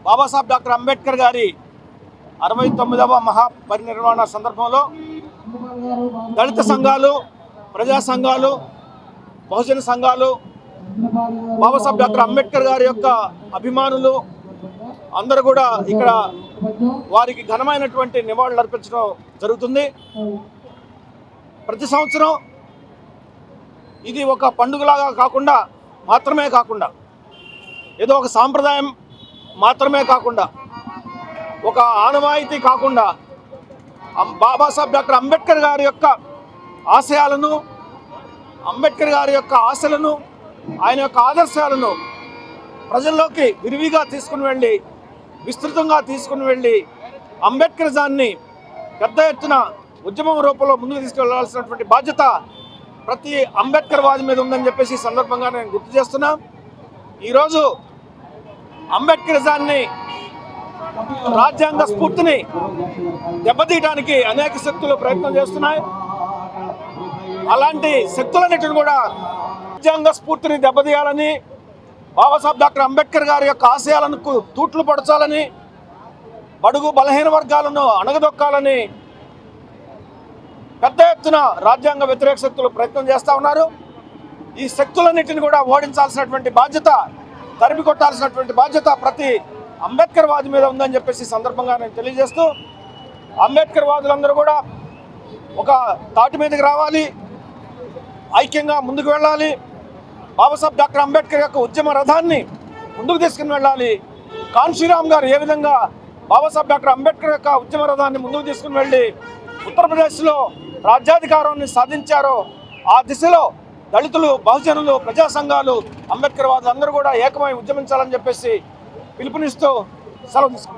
Babasaheb doctor Ambedkar గారి 69వ మహాపరినిర్వాణ సందర్భంలో దళిత సంఘాలు, ప్రజా సంఘాలు, బహుజన సంఘాలు, బాబాసాహెబ్ డాక్టర్ అంబేద్కర్ గారి యొక్క అభిమానులు అందరూ కూడా ఇక్కడ వారికి ఘనమైనటువంటి నివాళులు అర్పించడం జరుగుతుంది. ప్రతి సంవత్సరం ఇది ఒక పండుగలాగా మాత్రమే కాకుండా ఏదో ఒక సాంప్రదాయం మాత్రమే కాకుండా, ఒక ఆనవాయితీ కాకుండా, బాబాసాహెబ్ డాక్టర్ అంబేద్కర్ గారి యొక్క ఆశయాలను, అంబేద్కర్ గారి యొక్క ఆశలను, ఆయన యొక్క ఆదర్శాలను ప్రజల్లోకి విరివిగా తీసుకుని వెళ్ళి, విస్తృతంగా తీసుకుని వెళ్ళి అంబేద్కరిజాన్ని పెద్ద ఎత్తున ఉద్యమం రూపంలో ముందుకు తీసుకెళ్లాల్సినటువంటి బాధ్యత ప్రతి అంబేద్కర్ వాది మీద ఉందని చెప్పేసి ఈ సందర్భంగా నేను గుర్తు చేస్తున్నా. ఈరోజు అంబేద్కరిజాన్ని, రాజ్యాంగ స్ఫూర్తిని దెబ్బతీయడానికి అనేక శక్తులు ప్రయత్నం చేస్తున్నాయి. అలాంటి శక్తులన్నిటిని కూడా రాజ్యాంగ స్ఫూర్తిని దెబ్బతీయాలని, బాబాసాహెబ్ డాక్టర్ అంబేద్కర్ గారి యొక్క ఆశయాలకు తూట్లు పడచాలని, బడుగు బలహీన వర్గాలను అణగదొక్కాలని పెద్ద ఎత్తున రాజ్యాంగ వ్యతిరేక శక్తులు ప్రయత్నం చేస్తూ ఉన్నారు. ఈ శక్తులన్నింటిని కూడా ఓడించాల్సినటువంటి బాధ్యత, తరిమి కొట్టాల్సినటువంటి బాధ్యత ప్రతి అంబేద్కర్ వాది మీద ఉందని చెప్పేసి సందర్భంగా నేను తెలియజేస్తూ, అంబేద్కర్ వాదులందరూ కూడా ఒక తాటి మీదకి రావాలి, ఐక్యంగా ముందుకు వెళ్ళాలి, బాబాసాహెబ్ డాక్టర్ అంబేద్కర్ యొక్క ఉద్యమ రథాన్ని ముందుకు తీసుకుని వెళ్ళాలి. కాన్షీరామ్ గారు ఏ విధంగా బాబాసాహెబ్ డాక్టర్ అంబేద్కర్ యొక్క ఉద్యమ రథాన్ని ముందుకు తీసుకుని వెళ్ళి ఉత్తరప్రదేశ్లో రాజ్యాధికారాన్ని సాధించారో, ఆ దిశలో దళితులు, బహుజనులు, ప్రజా సంఘాలు, అంబేద్కర్ వాదులు అందరూ కూడా ఏకమై ఉద్యమించాలని చెప్పేసి పిలుపునిస్తూ సెలవు తీసుకుంటారు.